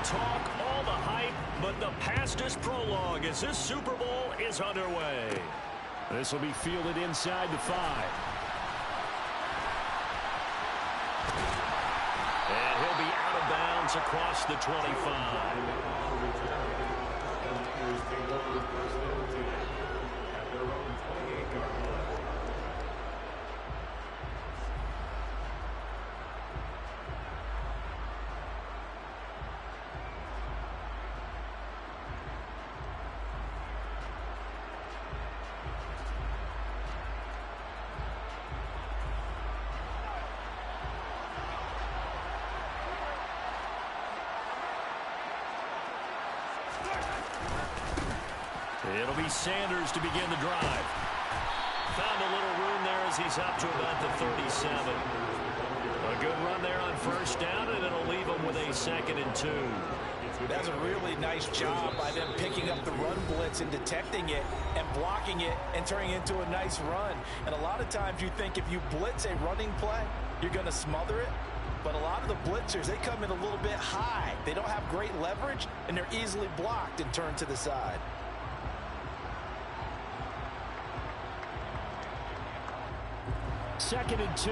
talk, all the hype, but the past is prologue as this Super Bowl is underway. This will be fielded inside the 5. And he'll be out of bounds across the 25. It'll be Sanders to begin the drive. Found a little room there as he's up to about the 37. A good run there on first down, and it'll leave him with a 2nd and 2. That's a really nice job by them picking up the run blitz and detecting it and blocking it and turning it into a nice run. And a lot of times you think if you blitz a running play, you're going to smother it. But a lot of the blitzers, they come in a little bit high. They don't have great leverage, and they're easily blocked and turned to the side. Second and 2.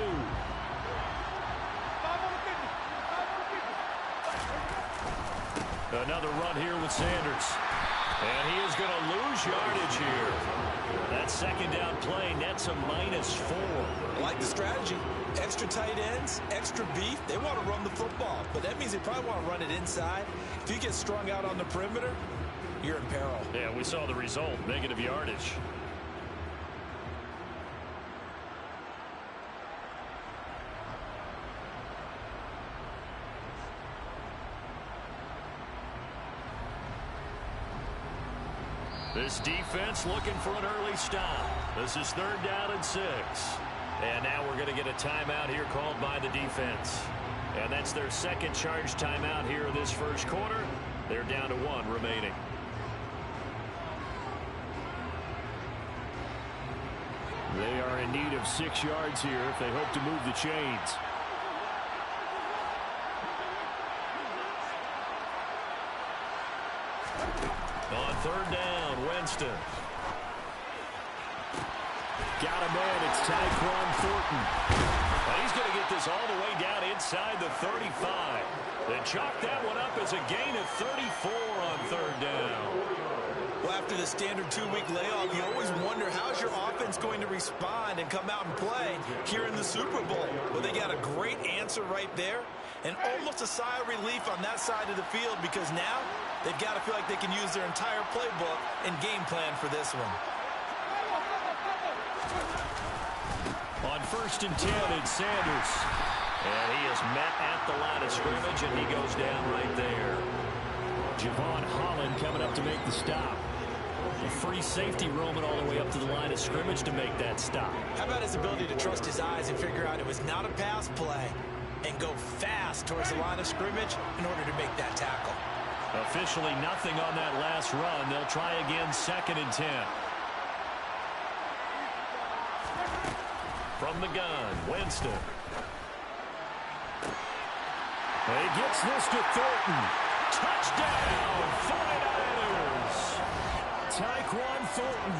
Another run here with Sanders. And he is going to lose yardage here. That second down play nets a -4. I like the strategy. Extra tight ends, extra beef. They want to run the football, but that means they probably want to run it inside. If you get strung out on the perimeter, you're in peril. Yeah, we saw the result, negative yardage. This defense looking for an early stop. This is 3rd down and 6. And now we're going to get a timeout here called by the defense. And that's their second charge timeout here in this first quarter. They're down to 1 remaining. They are in need of 6 yards here if they hope to move the chains. On 3rd down, Winston. Got a man, it's Tyquan Thornton. And he's going to get this all the way down inside the 35. They chalk that one up as a gain of 34 on 3rd down. Well, after the standard 2-week layoff, you always wonder how's your offense going to respond and come out and play here in the Super Bowl. Well, they got a great answer right there and almost a sigh of relief on that side of the field because now they've got to feel like they can use their entire playbook and game plan for this one. On 1st and 10, it's Sanders. And he is met at the line of scrimmage, and he goes down right there. Javon Holland coming up to make the stop. A free safety roaming all the way up to the line of scrimmage to make that stop. How about his ability to trust his eyes and figure out it was not a pass play and go fast towards the line of scrimmage in order to make that tackle. Officially nothing on that last run. They'll try again 2nd and 10. From the gun, Winston. And he gets this to Thornton. Touchdown, 49ers. Tyquan Thornton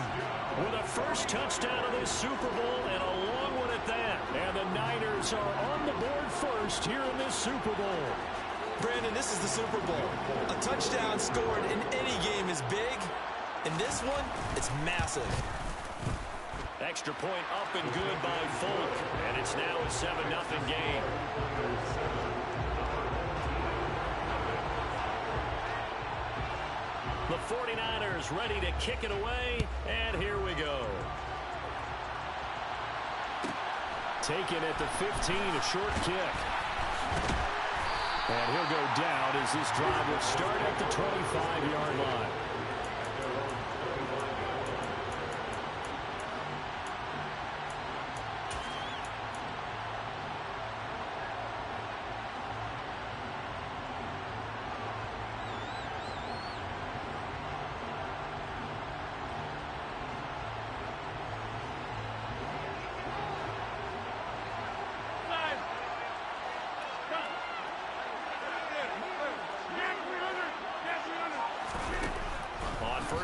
with a first touchdown of this Super Bowl and a long one at that. And the Niners are on the board first here in this Super Bowl. Brandon, this is the Super Bowl. A touchdown scored in any game is big. In this one, it's massive. Extra point up and good by Folk. And it's now a 7-0 game. The 49ers ready to kick it away. And here we go. Taken at the 15, a short kick. And he'll go down as this drive will start at the 25-yard line.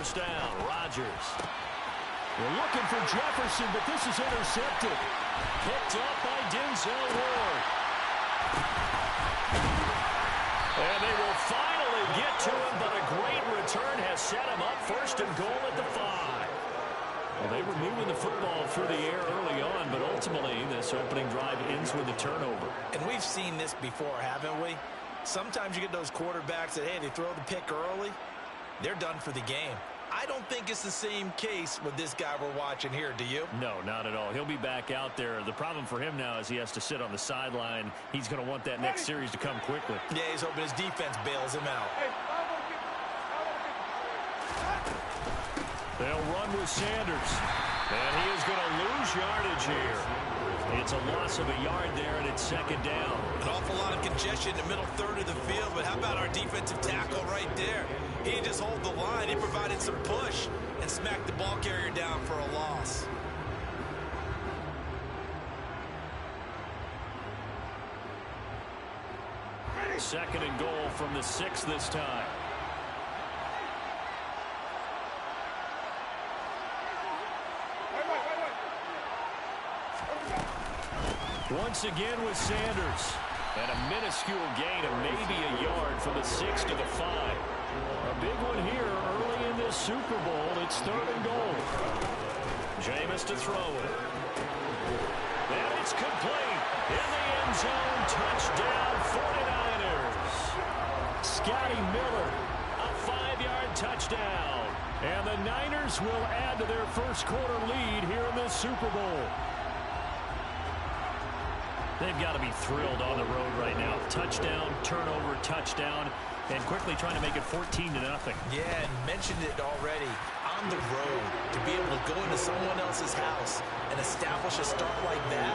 first down. Rodgers. We're looking for Jefferson, but this is intercepted. Picked up by Denzel Ward. And they will finally get to him, but a great return has set him up first and goal at the 5. Well, they were moving the football through the air early on, but ultimately this opening drive ends with a turnover. And we've seen this before, haven't we? Sometimes you get those quarterbacks that, hey, they throw the pick early, they're done for the game. I don't think it's the same case with this guy we're watching here, do you? No, not at all. He'll be back out there. The problem for him now is he has to sit on the sideline. He's going to want that next series to come quickly. Yeah, he's hoping his defense bails him out. They'll run with Sanders. And he is going to lose yardage here. It's a loss of a yard there, and it's second down. An awful lot of congestion in the middle third of the field, but how about our defensive tackle right there? He didn't just hold the line. He provided some push and smacked the ball carrier down for a loss. Second and goal from the 6 this time. Once again with Sanders. And a minuscule gain of maybe a yard from the 6 to the 5. A big one here early in this Super Bowl. It's third and goal. Jameis to throw it. And it's complete. In the end zone. Touchdown 49ers. Scotty Miller. A 5-yard touchdown. And the Niners will add to their first quarter lead here in this Super Bowl. They've got to be thrilled on the road right now. Touchdown, turnover, touchdown, and quickly trying to make it 14-0. Yeah, and mentioned it already. On the road, to be able to go into someone else's house and establish a start like that,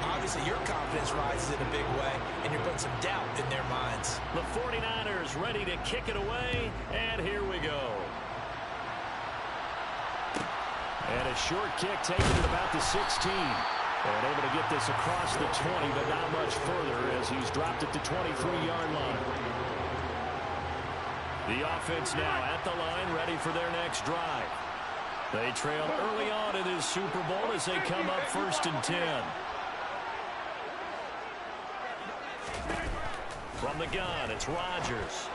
obviously your confidence rises in a big way, and you're putting some doubt in their minds. The 49ers ready to kick it away, and here we go. And a short kick taken at about the 16. And able to get this across the 20, but not much further as he's dropped it to 23-yard line. The offense now at the line, ready for their next drive. They trail early on in this Super Bowl as they come up first and 10. From the gun, it's Rodgers.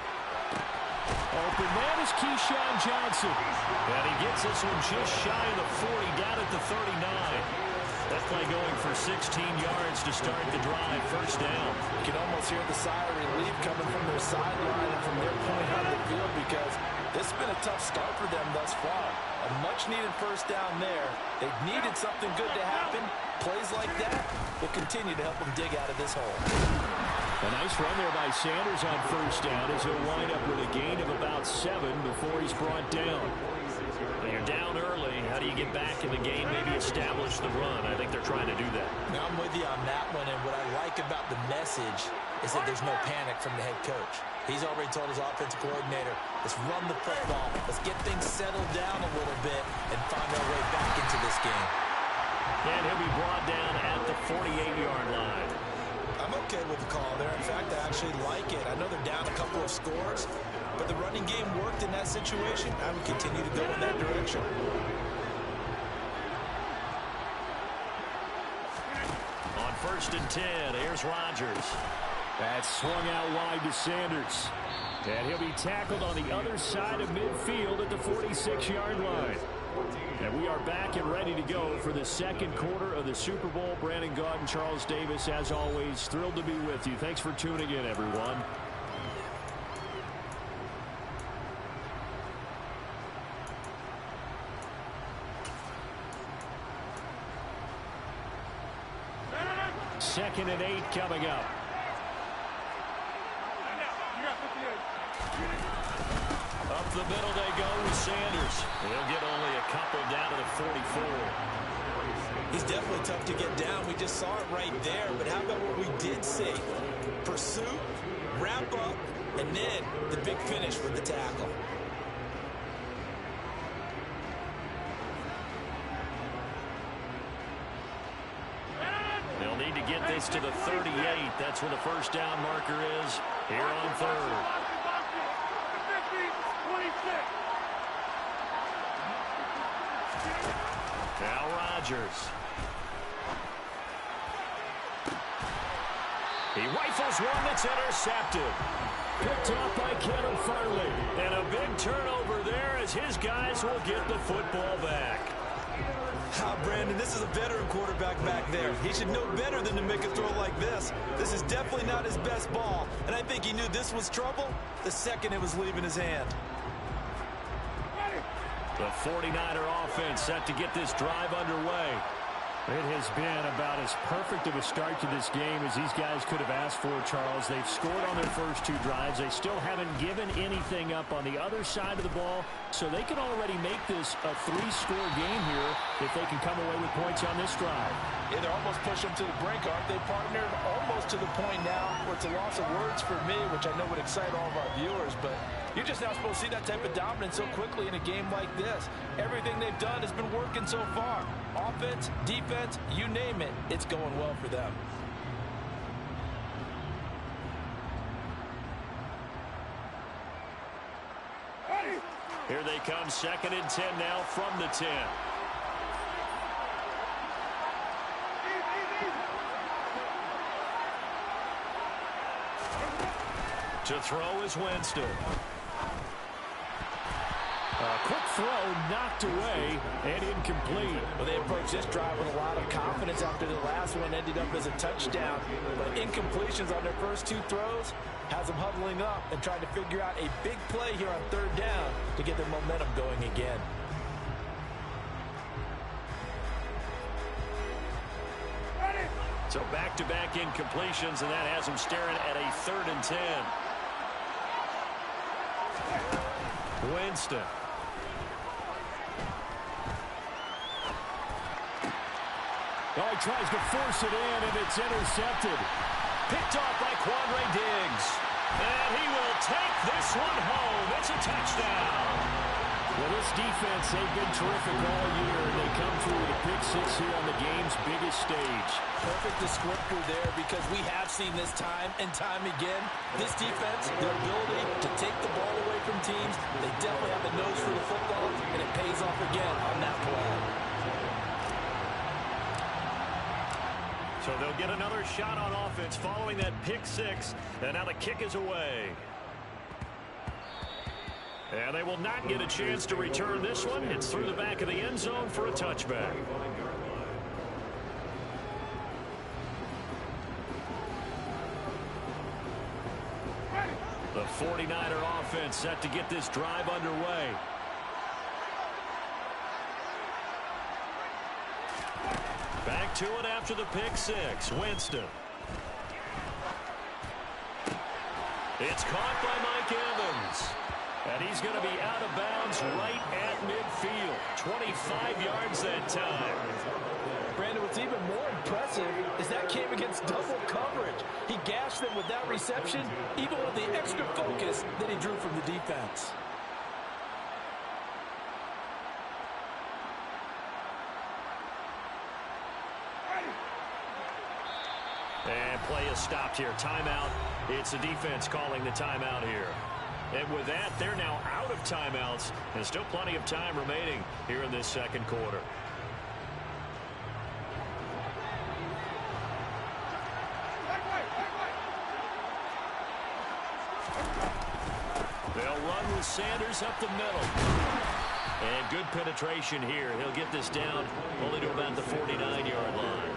Open man is Keyshawn Johnson. And he gets this one just shy of the 40, down at the 39. That play going for 16 yards to start the drive, first down. You can almost hear the sigh of relief coming from their sideline and from their point on the field because this has been a tough start for them thus far. A much-needed first down there. They've needed something good to happen. Plays like that will continue to help them dig out of this hole. A nice run there by Sanders on first down as he'll wind up with a gain of about 7 before he's brought down. When you're down early, how do you get back in the game, maybe establish the run? I think they're trying to do that. Now, I'm with you on that one, and what I like about the message is that there's no panic from the head coach. He's already told his offensive coordinator, let's run the football, let's get things settled down a little bit and find our way back into this game. And he'll be brought down at the 48-yard line. I'm okay with the call there. In fact, I actually like it. I know they're down a couple of scores, but the running game worked in that situation. I would continue to go in that direction. On first and 10, here's Rodgers. That's swung out wide to Sanders. And he'll be tackled on the other side of midfield at the 46-yard line. And we are back and ready to go for the second quarter of the Super Bowl. Brandon Gaudin, Charles Davis, as always, thrilled to be with you. Thanks for tuning in, everyone. Second and 8 coming up. Up the middle they go with Sanders. He'll get only a couple down to the 44. He's definitely tough to get down. We just saw it right there. But how about what we did see? Pursuit, wrap up, and then the big finish with the tackle. They'll need to get this to the 38. That's where the first down marker is here on third. Chargers. He rifles one that's intercepted. Picked off by Kevin Farley. And a big turnover there as his guys will get the football back. Brandon, this is a veteran quarterback back there. He should know better than to make a throw like this. This is definitely not his best ball, and I think he knew this was trouble the second it was leaving his hand. The 49er offense set to get this drive underway. It has been about as perfect of a start to this game as these guys could have asked for, Charles. They've scored on their first two drives. They still haven't given anything up on the other side of the ball, so they can already make this a three-score game here if they can come away with points on this drive. Yeah, they're almost pushing them to the brink, aren't they, partner? Almost to the point now where it's a loss of words for me, which I know would excite all of our viewers, but you're just not supposed to see that type of dominance so quickly in a game like this. Everything they've done has been working so far. Offense, defense, you name it, it's going well for them. Here they come, 2nd and 10 now from the 10. To throw is Winston. Quick throw knocked away and incomplete. Well, they approached this drive with a lot of confidence after the last one ended up as a touchdown. But incompletions on their first two throws has them huddling up and trying to figure out a big play here on 3rd down to get their momentum going again. So back-to-back incompletions, and that has them staring at a 3rd and 10. Winston. Oh, he tries to force it in, and it's intercepted. Picked off by Quandre Diggs. And he will take this one home. It's a touchdown. Well, this defense, they've been terrific all year. They come through with a pick six here on the game's biggest stage. Perfect descriptor there because we have seen this time and time again. This defense, their ability to take the ball away from teams, they definitely have the nose for the football, and it pays off again on that play. So they'll get another shot on offense following that pick six, and now the kick is away. And they will not get a chance to return this one. It's through the back of the end zone for a touchback. The 49er offense set to get this drive underway. Back to it after the pick six. Winston. It's caught by Mike Evans. And he's going to be out of bounds right at midfield. 25 yards that time. Brandon, what's even more impressive is that came against double coverage. He gashed them with that reception, even with the extra focus that he drew from the defense. And play is stopped here. Timeout. It's the defense calling the timeout here. And with that, they're now out of timeouts. And still plenty of time remaining here in this second quarter. They'll run with Sanders up the middle. And good penetration here. He'll get this down only to about the 49-yard line.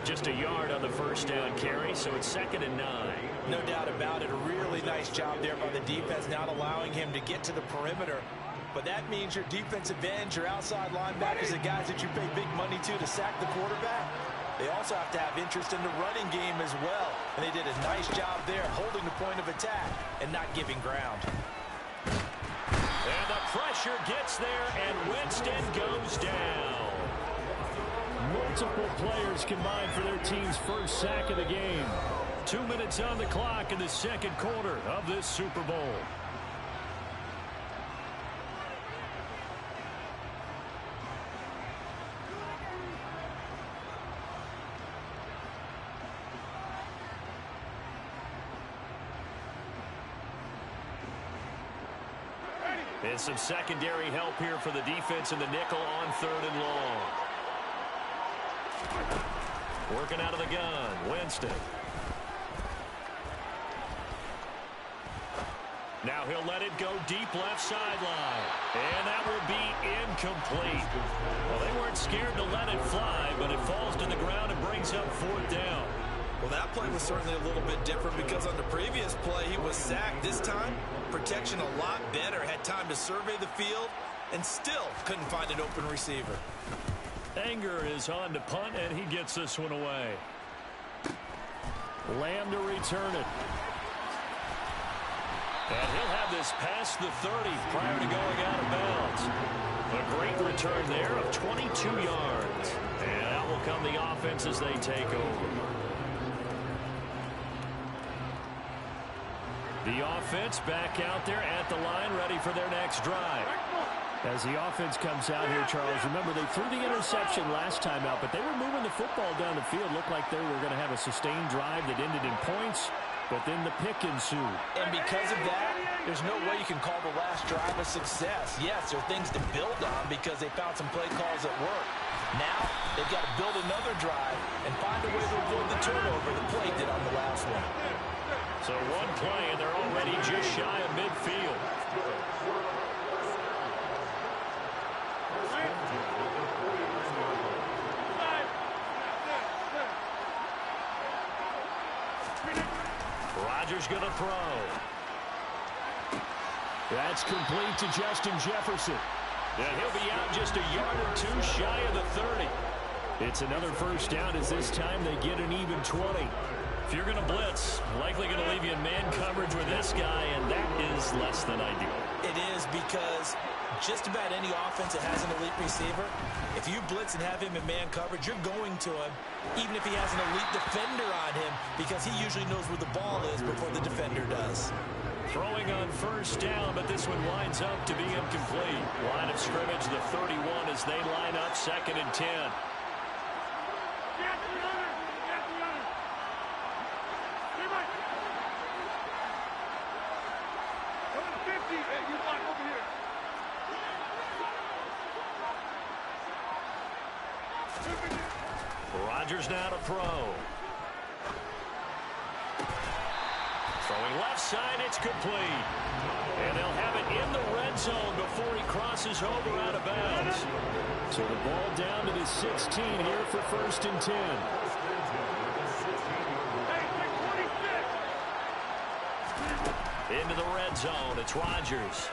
Just a yard on the first down carry, so it's 2nd and 9. No doubt about it. A really nice job there by the defense, not allowing him to get to the perimeter. But that means your defensive ends, your outside linebackers, the guys that you pay big money to sack the quarterback, they also have to have interest in the running game as well. And they did a nice job there holding the point of attack and not giving ground. And the pressure gets there, and Winston goes down. Multiple players combined for their team's first sack of the game. 2 minutes on the clock in the second quarter of this Super Bowl. And some secondary help here for the defense in the nickel on 3rd and long. Working out of the gun, Winston. Now he'll let it go deep left sideline. And that will be incomplete. Well, they weren't scared to let it fly, but it falls to the ground and brings up 4th down. Well, that play was certainly a little bit different because on the previous play, he was sacked. This time, protection a lot better. Had time to survey the field and still couldn't find an open receiver. Anger is on to punt, and he gets this one away. Lamb to return it. And he'll have this past the 30 prior to going out of bounds. A great return there of 22 yards. And out will come the offense as they take over. The offense back out there at the line, ready for their next drive. As the offense comes out here, Charles, remember they threw the interception last time out, but they were moving the football down the field. Looked like they were going to have a sustained drive that ended in points, but then the pick ensued. And because of that, there's no way you can call the last drive a success. Yes, there are things to build on because they found some play calls that work. Now, they've got to build another drive and find a way to avoid the turnover the play did on the last one. So one play, and they're already just shy of midfield. Rodgers going to throw. That's complete to Justin Jefferson. And he'll be out just a yard or two shy of the 30. It's another first down as this time they get an even 20. If you're going to blitz, likely going to leave you in man coverage with this guy, and that is less than ideal. It is because just about any offense that has an elite receiver, if you blitz and have him in man coverage, you're going to him, even if he has an elite defender on him, because he usually knows where the ball is before the defender does. Throwing on first down, but this one winds up to be incomplete. Line of scrimmage, the 31, as they line up 2nd and 10. Rodgers now to throw. Throwing left side, it's complete. And they'll have it in the red zone before he crosses over out of bounds. So the ball down to the 16 here for 1st and 10. Into the red zone, it's Rodgers.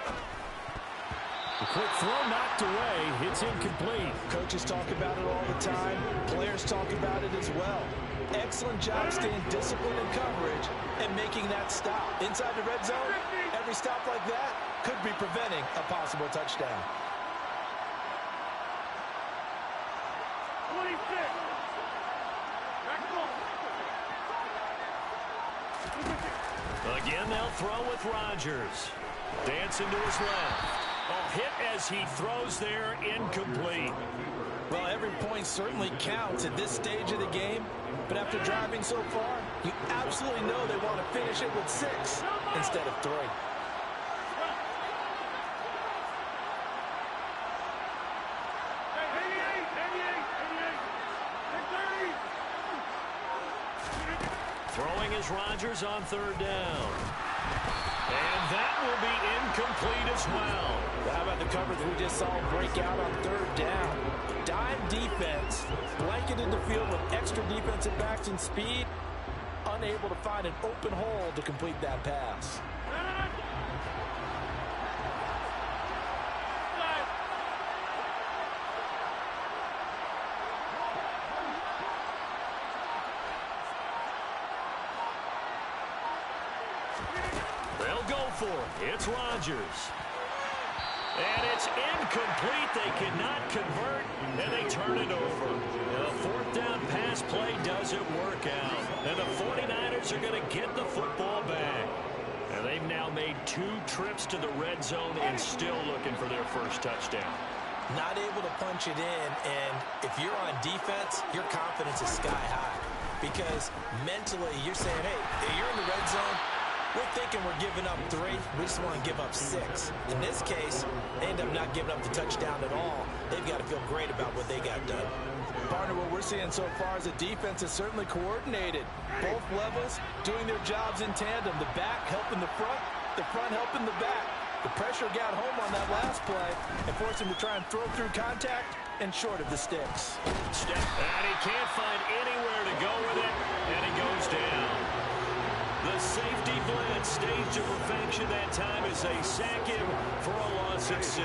The quick throw knocked away. It's incomplete. Coaches talk about it all the time. Players talk about it as well. Excellent job staying disciplined in coverage and making that stop. Inside the red zone, every stop like that could be preventing a possible touchdown. 26. Again, they'll throw with Rodgers. Dancing to his left. Oh, hit as he throws there, incomplete. Well, every point certainly counts at this stage of the game, but after driving so far, you absolutely know they want to finish it with 6 instead of 3. Throwing is Rodgers on 3rd down. And that will be incomplete as well. How about the coverage we just saw break out on 3rd down? Dime defense, blanketed the field with extra defensive backs and speed, unable to find an open hole to complete that pass. They'll go for it. It's Rodgers. And it's incomplete. They cannot convert, and they turn it over. The 4th down pass play doesn't work out. And the 49ers are going to get the football back. And they've now made 2 trips to the red zone and still looking for their first touchdown. Not able to punch it in, and if you're on defense, your confidence is sky high. Because mentally, you're saying, hey, you're in the red zone, We're thinking we're giving up 3. We just want to give up 6. In this case, they end up not giving up the touchdown at all. They've got to feel great about what they got done. Partner, what we're seeing so far is the defense is certainly coordinated. Both levels doing their jobs in tandem. The back helping the front helping the back. The pressure got home on that last play and forced him to try and throw through contact and short of the sticks. And he can't find anywhere to go with it, and he goes down. The safety blitz staged to perfection that time as they sack him for a loss of 6.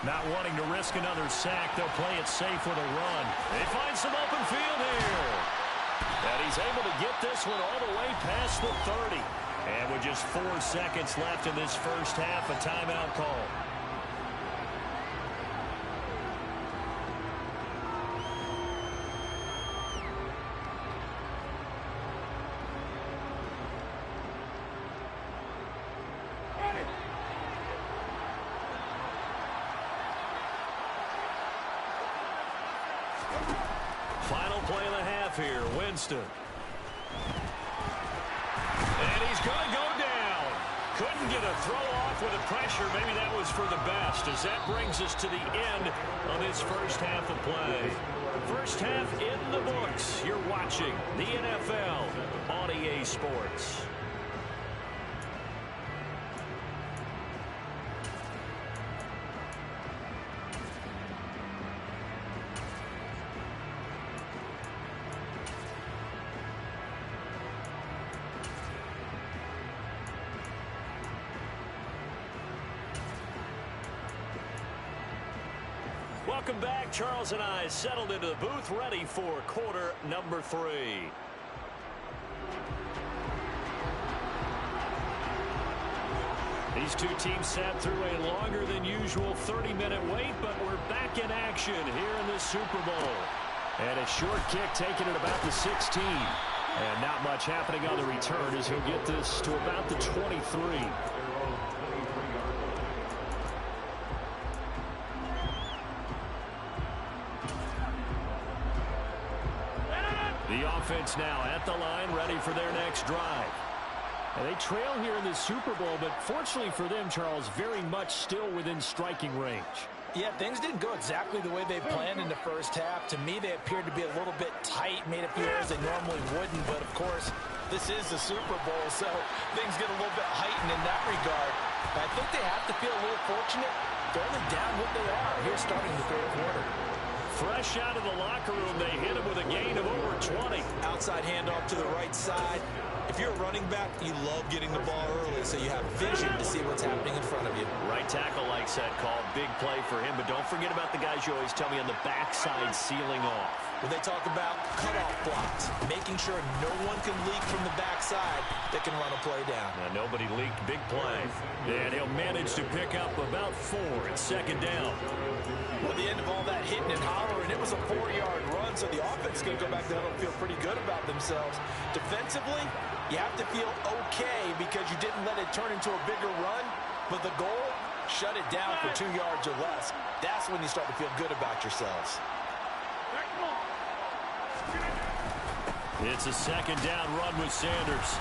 Not wanting to risk another sack, they'll play it safe with a run. They find some open field here. And he's able to get this one all the way past the 30. And with just 4 seconds left in this first half, a timeout call. Final play of the half here, Winston. And he's going to go down. Couldn't get a throw off with the pressure. Maybe that was for the best, as that brings us to the end of this first half of play. First half in the books. You're watching the NFL on EA Sports. Welcome back. Charles and I settled into the booth, ready for quarter number 3. These two teams sat through a longer than usual 30-minute wait, but we're back in action here in the Super Bowl. And a short kick taken at about the 16. And not much happening on the return as he'll get this to about the 23. The offense now at the line, ready for their next drive. And they trail here in the Super Bowl, but fortunately for them, Charles, very much still within striking range. Yeah, things didn't go exactly the way they planned in the first half. To me, they appeared to be a little bit tight, made a few errors they normally wouldn't. But, of course, this is the Super Bowl, so things get a little bit heightened in that regard. But I think they have to feel a little fortunate. They're only down what they are here starting the third quarter. Fresh out of the locker room, they hit him with a gain of over 20. Outside handoff to the right side. If you're a running back, you love getting the ball early so you have vision to see what's happening in front of you. Right tackle likes that call. Big play for him, but don't forget about the guys you always tell me on the backside sealing off. When they talk about cutoff blocks, making sure no one can leak from the backside that can run a play down. Now, nobody leaked. Big play. And he'll manage to pick up about 4 at second down. Well, the end of all that hitting and hollering, it was a 4-yard run, so the offense is going to go back there and feel pretty good about themselves. Defensively, you have to feel okay because you didn't let it turn into a bigger run, but the goal, shut it down for 2 yards or less. That's when you start to feel good about yourselves. It's a second down run with Sanders.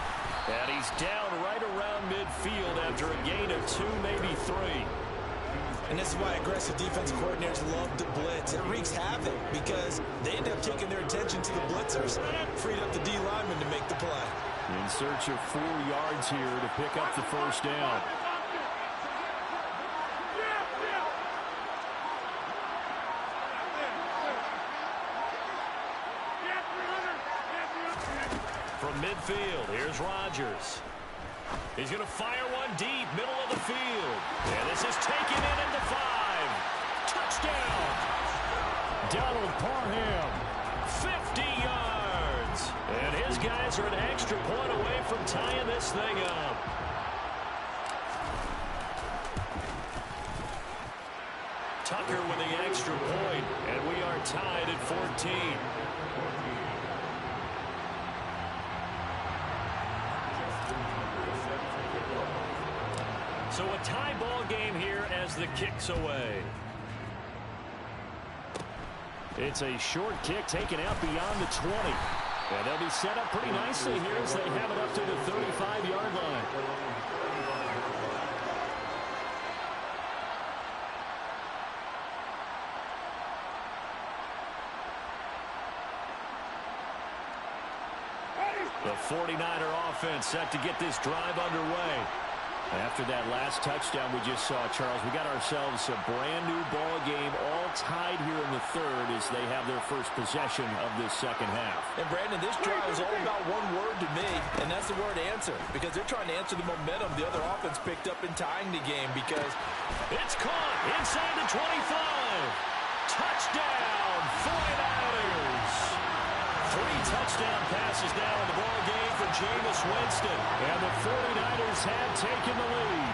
And he's down right around midfield after a gain of 2, maybe 3. And this is why aggressive defensive coordinators love to blitz. It wreaks havoc because they end up taking their attention to the blitzers, freed up the D lineman to make the play. In search of 4 yards here to pick up the first down. From midfield, here's Rodgers. He's going to fire one deep, middle of the field. And this is taken in at the 5. Touchdown! Donald Parham, 50 yards. And his guys are an extra point away from tying this thing up. Tucker with the extra point, and we are tied at 14. So a tie ball game here as the kick's away. It's a short kick taken out beyond the 20. And they'll be set up pretty nicely here as they have it up to the 35-yard line. The 49er offense set to get this drive underway. After that last touchdown we just saw, Charles, we got ourselves a brand-new ball game, all tied here in the third as they have their first possession of this second half. And, Brandon, this drive is all about one word to me, and that's the word answer, because they're trying to answer the momentum the other offense picked up in tying the game, because it's caught inside the 25. Touchdown, 49ers. 3 touchdown passes now in the ball game for Jameis Winston. And the 49ers have taken the lead.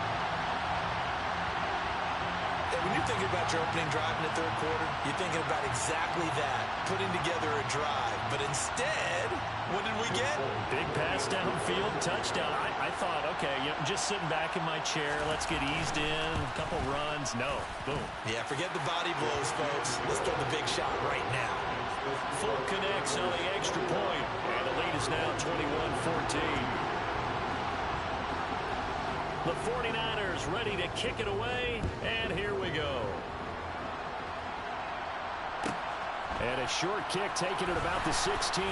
And when you're thinking about your opening drive in the third quarter, you're thinking about exactly that, putting together a drive. But instead, what did we get? Big pass downfield, touchdown. I thought, okay, you know, just sitting back in my chair, let's get eased in, a couple runs. No, boom. Yeah, forget the body blows, folks. Let's throw the big shot right now. Full connects on the extra point, and the lead is now 21-14. The 49ers ready to kick it away, and here we go. And a short kick taken at about the 16.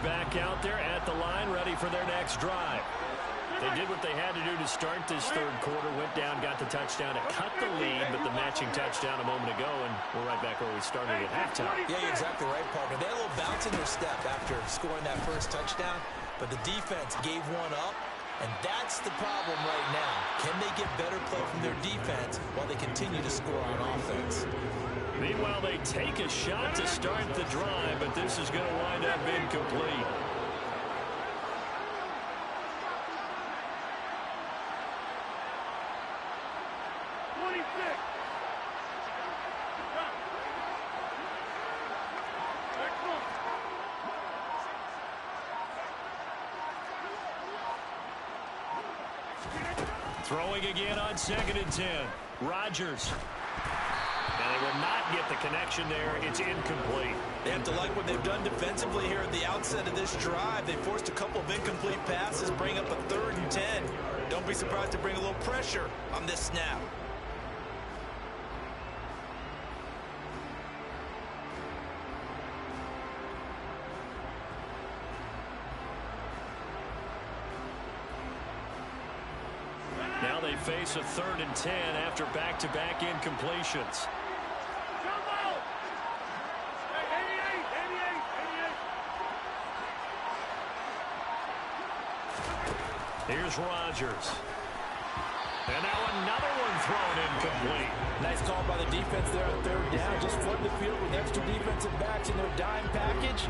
Back out there at the line, ready for their next drive. They did what they had to do to start this third quarter, went down, got the touchdown to cut the lead, but the matching touchdown a moment ago, and we're right back where we started at halftime. Yeah, you're exactly right, partner. They had a little bounce in their step after scoring that first touchdown, but the defense gave one up, and that's the problem right now. Can they get better play from their defense while they continue to score on offense? Meanwhile, they take a shot to start the drive, but this is going to wind up incomplete. Throwing again on 2nd and 10. Rodgers. And they will not get the connection there. It's incomplete. They have to like what they've done defensively here at the outset of this drive. They forced a couple of incomplete passes, bring up a 3rd and 10. Don't be surprised to bring a little pressure on this snap. Now they face a 3rd and 10 after back-to-back incompletions. Here's Rodgers. And now another one thrown incomplete. Nice call by the defense there on 3rd down. Just flood the field with extra defensive backs in their dime package.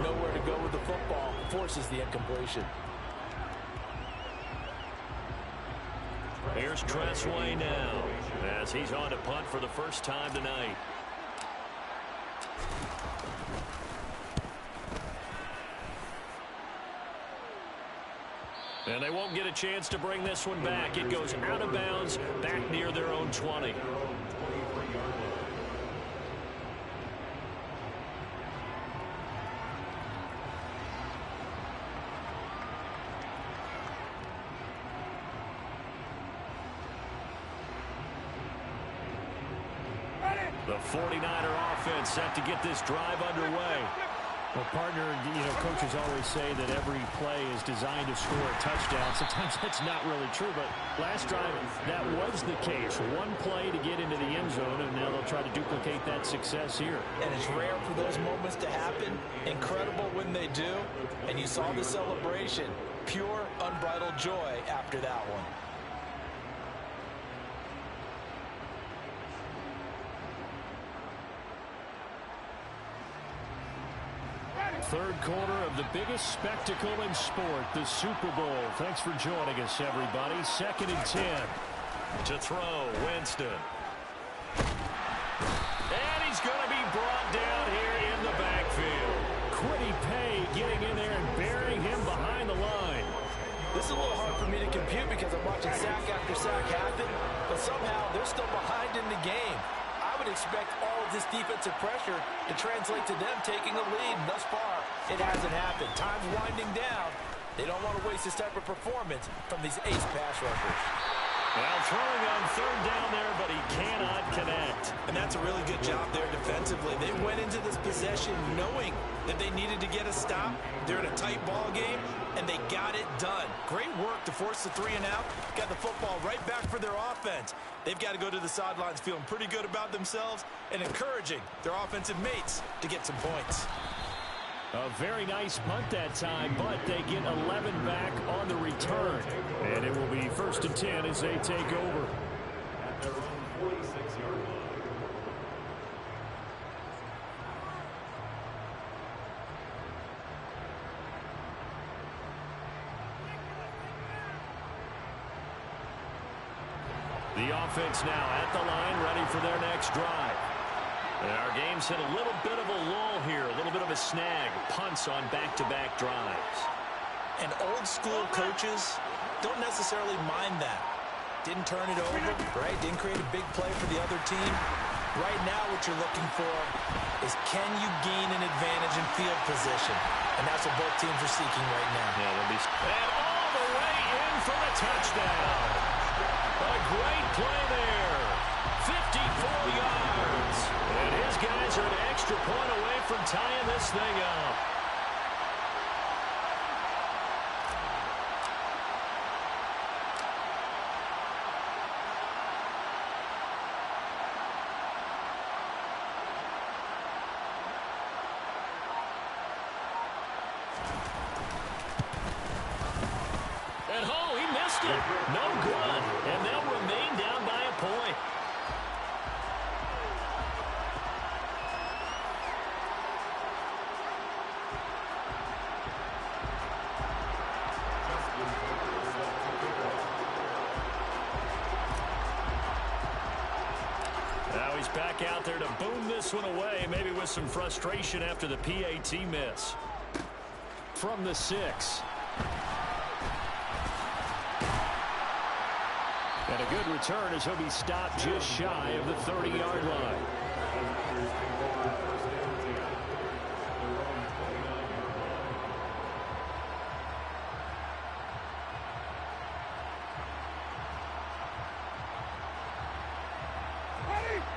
Nowhere to go with the football. Forces the incompletion. Here's Tressway now as he's on to punt for the first time tonight. And they won't get a chance to bring this one back. It goes out of bounds back near their own 20. The 49er offense set to get this drive underway. Well, partner, you know, coaches always say that every play is designed to score a touchdown. Sometimes that's not really true, but last drive, that was the case. One play to get into the end zone, and now they'll try to duplicate that success here. And it's rare for those moments to happen. Incredible when they do. And you saw the celebration. Pure, unbridled joy after that one. Third quarter of the biggest spectacle in sport, the Super Bowl. Thanks for joining us, everybody. 2nd and 10 to throw. Winston. And he's going to be brought down here in the backfield. Quiddy Pay getting in there and burying him behind the line. This is a little hard for me to compute because I'm watching sack after sack happen, but somehow they're still behind in the game. I would expect all of this defensive pressure to translate to them taking a lead. Thus far, it hasn't happened. Time's winding down. They don't want to waste this type of performance from these ace pass rushers. Well, throwing on third down there, but he cannot connect. And that's a really good job there defensively. They went into this possession knowing that they needed to get a stop. They're in a tight ball game, and they got it done. Great work to force the 3 and out. Got the football right back for their offense. They've got to go to the sidelines feeling pretty good about themselves and encouraging their offensive mates to get some points. A very nice punt that time, but they get 11 back on the return. And it will be 1st and 10 as they take over. At their own 46-yard line. The offense now at the line, ready for their next drive. And our game's hit a little bit of a lull here, a little bit of a snag. Punts on back-to-back drives. And old-school coaches don't necessarily mind that. Didn't turn it over, right? Didn't create a big play for the other team. Right now what you're looking for is can you gain an advantage in field position? And that's what both teams are seeking right now. Yeah, they'll be... And all the way in for the touchdown. A great play there. 54 yards. And his guys are an extra point away from tying this thing up. And oh, he missed it. No good. And they'll remain down by a point. Now he's back out there to boom this one away, maybe with some frustration after the PAT miss. From the 6. And a good return as he'll be stopped just shy of the 30-yard line.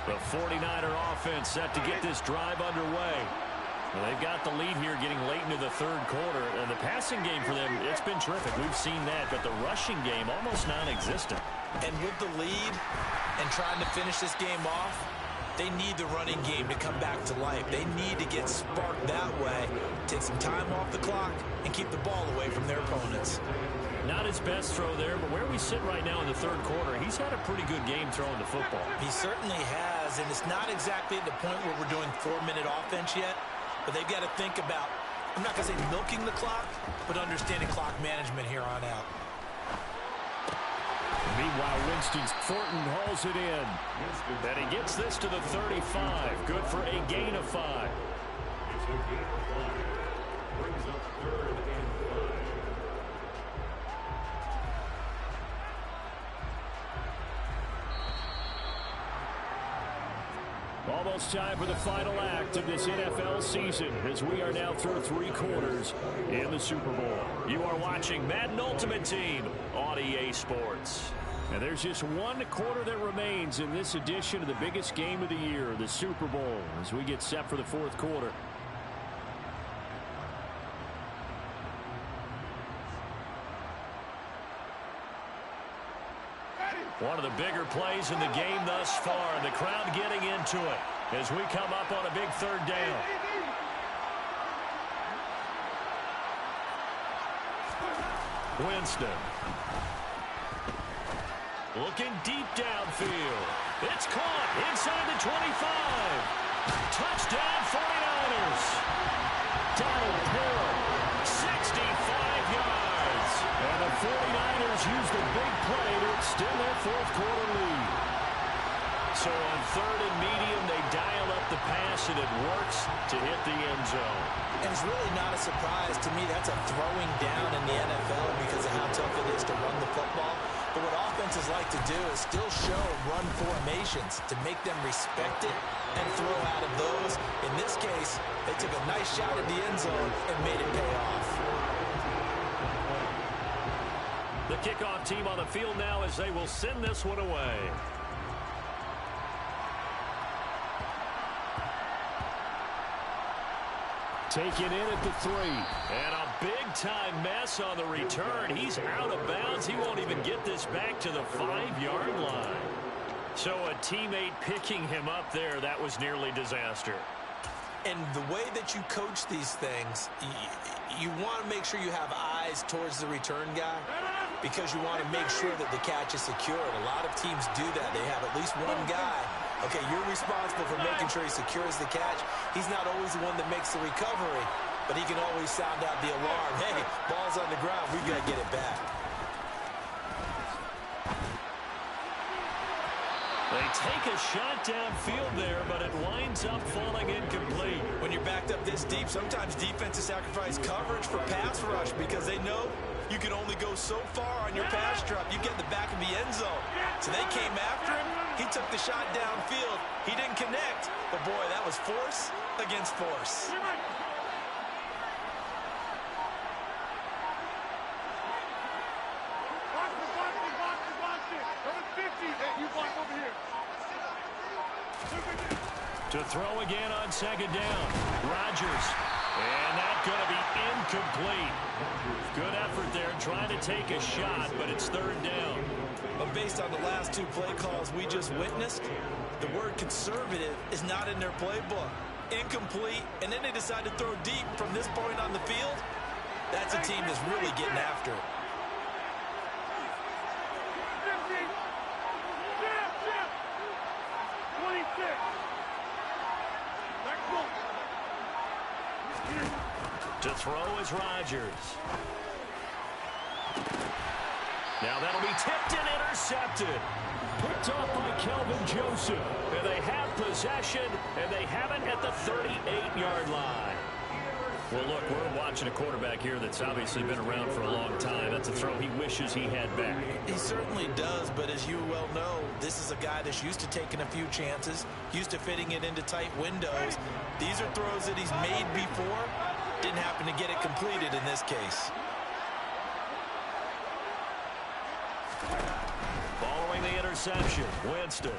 The 49er offense set to get this drive underway. Well, they've got the lead here getting late into the third quarter. And the passing game for them, it's been terrific. We've seen that, but the rushing game almost non-existent. And with the lead and trying to finish this game off, they need the running game to come back to life. They need to get sparked that way, take some time off the clock, and keep the ball away from their opponents. Not his best throw there, but where we sit right now in the third quarter, he's had a pretty good game throwing the football. He certainly has, and it's not exactly at the point where we're doing 4-minute offense yet, but they've got to think about, I'm not going to say milking the clock, but understanding clock management here on out. Meanwhile, Thornton hauls it in. And he gets this to the 35. Good for a gain of 5. It's a gain of 5. Brings up 3rd and 5. Almost time for the final act of this NFL season as we are now through 3 quarters in the Super Bowl. You are watching Madden Ultimate Team on EA Sports. And there's just 1 quarter that remains in this edition of the biggest game of the year, the Super Bowl, as we get set for the 4th quarter. One of the bigger plays in the game thus far, and the crowd getting into it as we come up on a big 3rd down. Winston. Looking deep downfield. It's caught inside the 25. Touchdown 49ers. Donald Pearl, 65 yards. And the 49ers use the big play to extend their 4th quarter lead. So on third and medium, they dial up the pass, and it works to hit the end zone. And it's really not a surprise to me. That's a throwing down in the NFL because of how tough it is to run the football. But what offenses like to do is still show run formations to make them respect it and throw out of those. In this case, they took a nice shot at the end zone and made it pay off. The kickoff team on the field now as they will send this one away. Taken in at the 3. And a big-time mess on the return. He's out of bounds. He won't even get this back to the 5-yard line. So a teammate picking him up there, that was nearly disaster. And the way that you coach these things, you want to make sure you have eyes towards the return guy because you want to make sure that the catch is secured. A lot of teams do that. They have at least one guy. Okay, you're responsible for making sure he secures the catch. He's not always the one that makes the recovery, but he can always sound out the alarm. Hey, ball's on the ground. We've got to get it back. They take a shot downfield there, but it winds up falling incomplete. When you're backed up this deep, sometimes defenses sacrifice coverage for pass rush because they know you can only go so far on your pass drop. You get in the back of the end zone. So they came after him. He took the shot downfield. He didn't connect. But, boy, that was force against force. To throw again on second down. Rodgers. And that's going to be incomplete. Good effort there trying to take a shot, but it's third down. But based on the last 2 play calls we just witnessed, the word conservative is not in their playbook. Incomplete, and then they decide to throw deep from this point on the field. That's a team that's really getting after it. To throw is Rodgers. Now that'll be tipped and intercepted. Picked off by Kelvin Joseph. And they have possession, and they have it at the 38-yard line. Well, look, we're watching a quarterback here that's obviously been around for a long time. That's a throw he wishes he had back. He certainly does, but as you well know, this is a guy that's used to taking a few chances, used to fitting it into tight windows. These are throws that he's made before. Didn't happen to get it completed in this case. Following the interception, Winston.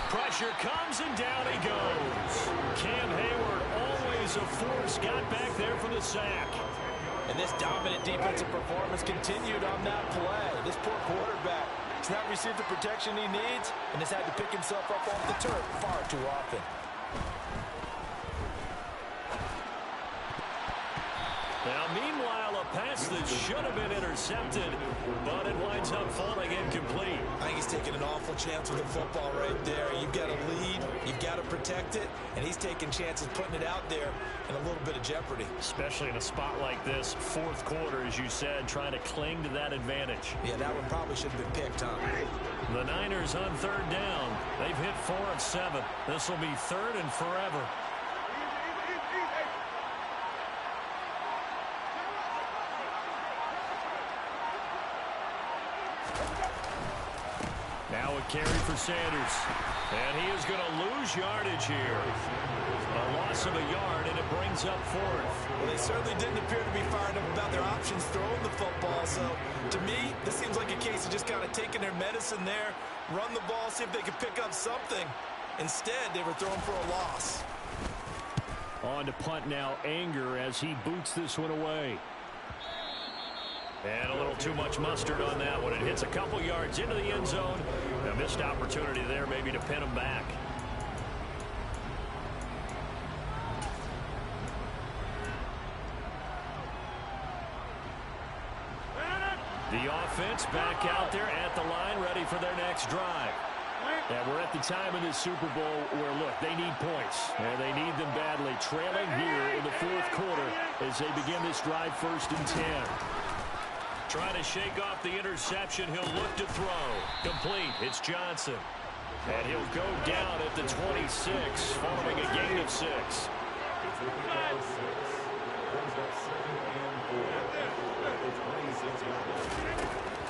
Pressure comes, and down he goes. Cam Hayward, always a force, got back there for the sack. And this dominant defensive performance continued on that play. This poor quarterback has not received the protection he needs and has had to pick himself up off the turf far too often. Now, meanwhile, a pass that should have been intercepted, but it winds up falling incomplete. I think he's taking an awful chance with the football right there. You've got to lead, you've got to protect it, and he's taking chances putting it out there in a little bit of jeopardy. Especially in a spot like this, fourth quarter, as you said, trying to cling to that advantage. Yeah, that one probably should have been picked, huh? The Niners on third down. They've hit 4 of 7. This will be third and forever. Now a carry for Sanders. And he is going to lose yardage here. A loss of a yard, and it brings up fourth. Well, they certainly didn't appear to be fired up about their options throwing the football. So, to me, this seems like a case of just kind of taking their medicine there, run the ball, see if they can pick up something. Instead, they were throwing for a loss. On to punt now, Anger, as he boots this one away. And a little too much mustard on that one. It hits a couple yards into the end zone. A missed opportunity there maybe to pin him back. The offense back out there at the line, ready for their next drive. And we're at the time in this Super Bowl where, look, they need points. And they need them badly. Trailing here in the fourth quarter as they begin this drive 1st and 10. Trying to shake off the interception. He'll look to throw. Complete. It's Johnson. And he'll go down at the 26 following a gain of 6.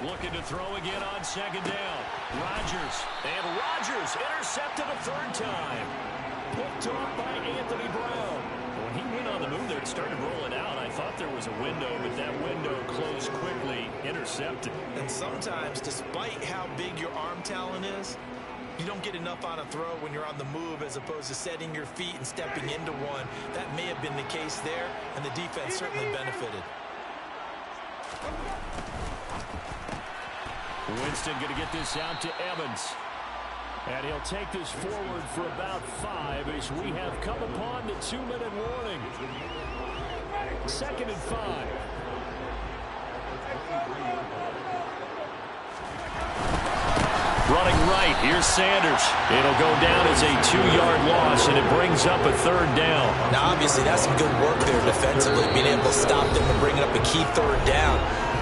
Looking to throw again on second down. Rodgers. And Rodgers intercepted a third time. Picked off by Anthony Brown. When he went on the move there, it started rolling out. I thought there was a window, but that window closed quickly. Intercepted. And sometimes, despite how big your arm talent is, you don't get enough on a throw when you're on the move as opposed to setting your feet and stepping into one. That may have been the case there, and the defense certainly benefited. Winston going to get this out to Evans. And he'll take this forward for about 5 as we have come upon the 2-minute warning. 2nd and 5. Running right, here's Sanders. It'll go down as a 2-yard loss, and it brings up a third down. Now, obviously, that's some good work there defensively, being able to stop them and bringing up a key third down.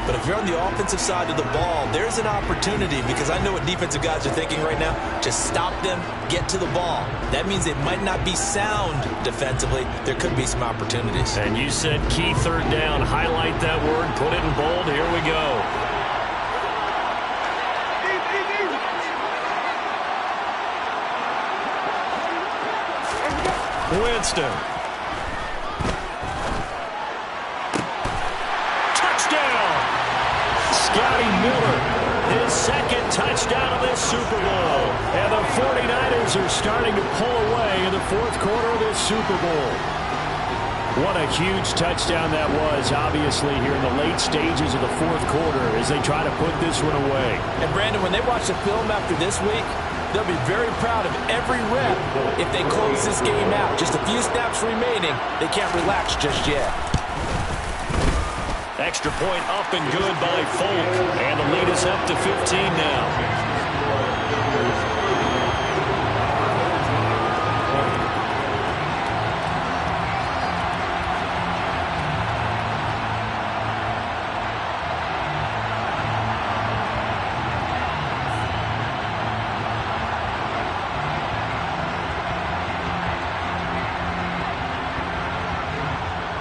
But if you're on the offensive side of the ball, there's an opportunity, because I know what defensive guys are thinking right now. Just stop them, get to the ball. That means it might not be sound defensively. There could be some opportunities. And you said key third down. Highlight that word, put it in bold. Here we go. Winston. Touchdown! Scotty Miller, his 2nd touchdown of this Super Bowl. And the 49ers are starting to pull away in the 4th quarter of this Super Bowl. What a huge touchdown that was, obviously, here in the late stages of the 4th quarter as they try to put this one away. And, Brandon, when they watch the film after this week, they'll be very proud of every rep if they close this game out. Just a few snaps remaining. They can't relax just yet. Extra point up and good by Folk. And the lead is up to 15 now.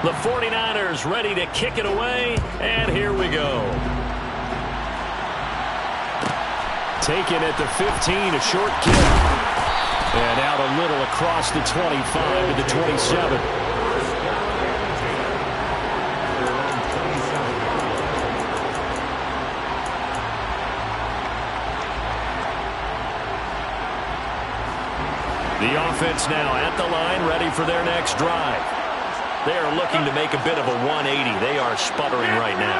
The 49ers ready to kick it away, and here we go. Taken at the 15, a short kick. And out a little across the 25 to the 27. The offense now at the line, ready for their next drive. They are looking to make a bit of a 180. They are sputtering right now.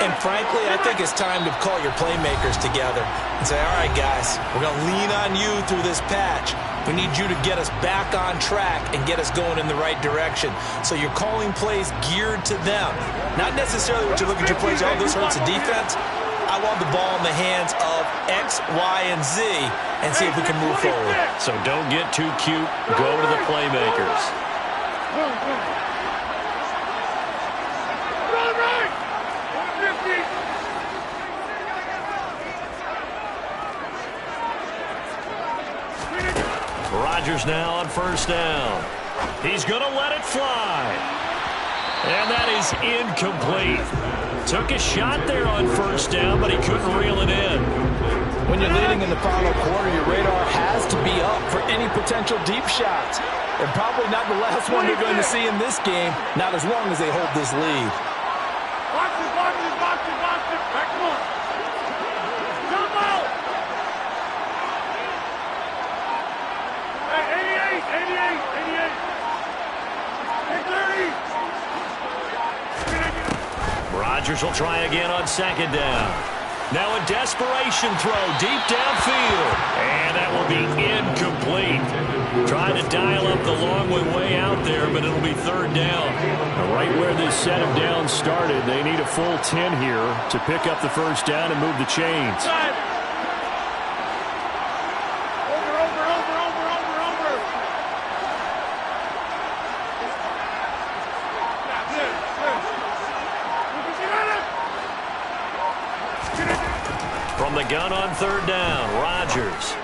And frankly, I think it's time to call your playmakers together and say, all right, guys, we're going to lean on you through this patch. We need you to get us back on track and get us going in the right direction. So you're calling plays geared to them. Not necessarily what you look at your plays, oh, this hurts the defense. I want the ball in the hands of X, Y, and Z and see if we can move forward. So don't get too cute. Go to the playmakers. Rodgers now on first down. He's going to let it fly. And that is incomplete. Took a shot there on first down, but he couldn't reel it in. When you're leading in the final quarter, your radar has to be up for any potential deep shots. And probably not the last one they're going to see in this game, not as long as they hold this lead. Watch it, watch it, watch it, watch it. Back one. Come out. Hey, 88, 88, 88. Hey, 30. Rodgers will try again on second down. Now a desperation throw deep downfield. And that will be incomplete. Trying to dial up the long way out there, but it'll be third down. Right where this set of downs started, they need a full 10 here to pick up the first down and move the chains. gun on third down. Rodgers.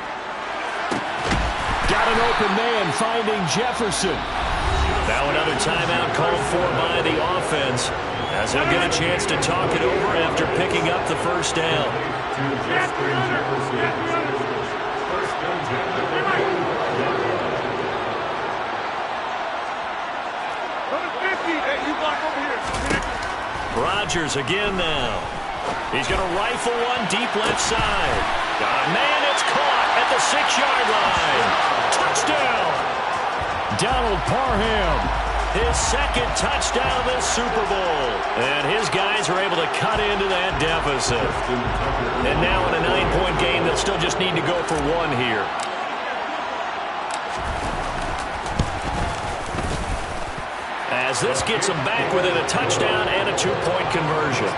Got an open man finding Jefferson. Now another timeout called for by the offense, as he'll get a chance to talk it over after picking up the first down. Rodgers again now. He's going to rifle one deep left side. Got a man, it's caught at the 6-yard line. Touchdown! Donald Parham. His second touchdown of the Super Bowl. And his guys are able to cut into that deficit. And now in a 9-point game, they'll still just need to go for one here. As this gets them back within a touchdown and a 2-point conversion.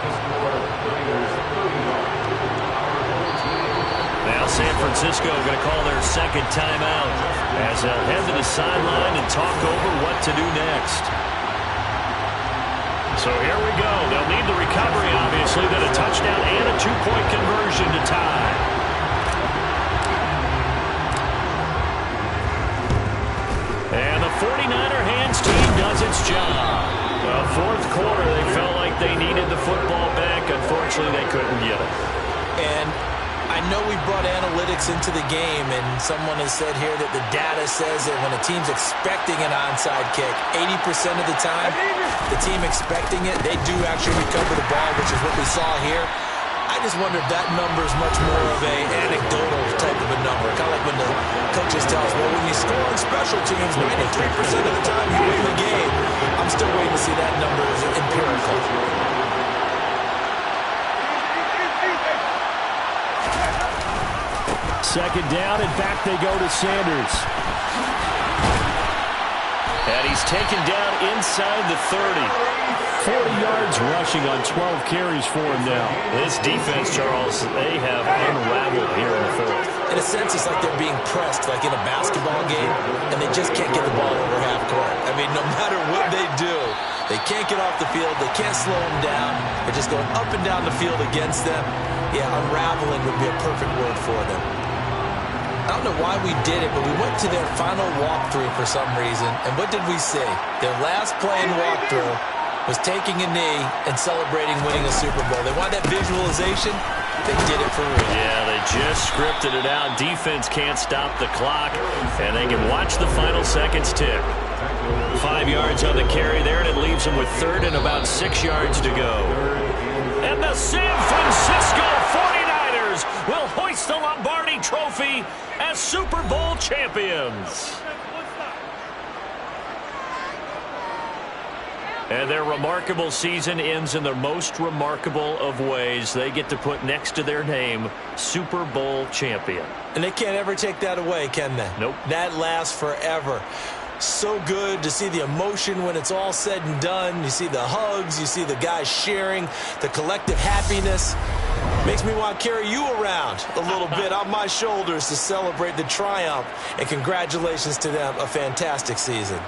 Now San Francisco going to call their second timeout as they'll head to the sideline and talk over what to do next. So here we go. They'll need the recovery, obviously, then a touchdown and a 2-point conversion to tie. And the 49er hands team does its job. The fourth quarter, they felt like they needed the football back. Unfortunately, they couldn't get it. And I know we brought analytics into the game, and someone has said here that the data says that when a team's expecting an onside kick, 80% of the time, the team expecting it, they do actually recover the ball, which is what we saw here. I just wonder if that number is much more of a anecdotal type of a number. Kind of like when the coaches tell us, well, when you score on special teams, 93% of the time you win the game. I'm still waiting to see that number as empirical. Second down, and back they go to Sanders. And he's taken down inside the 30. 40 yards rushing on 12 carries for him now. This defense, Charles, they have unraveled here in the fourth. In a sense, it's like they're being pressed, like in a basketball game, and they just can't get the ball over half court. I mean, no matter what they do, they can't get off the field. They can't slow them down. They're just going up and down the field against them. Yeah, unraveling would be a perfect word for them. I don't know why we did it, but we went to their final walkthrough for some reason, and what did we see? Their last play in walkthrough was taking a knee and celebrating winning a Super Bowl. They want that visualization. They did it for real. Yeah, they just scripted it out. Defense can't stop the clock, and they can watch the final seconds tick. 5 yards on the carry there, and it leaves them with third and about 6 yards to go. And the San Francisco 49ers will hoist the Lombardi Trophy as Super Bowl champions. And their remarkable season ends in the most remarkable of ways. They get to put next to their name, Super Bowl champion. And they can't ever take that away, can they? Nope. That lasts forever. So good to see the emotion when it's all said and done. You see the hugs. You see the guys sharing, the collective happiness. Makes me want to carry you around a little bit on my shoulders to celebrate the triumph. And congratulations to them. A fantastic season.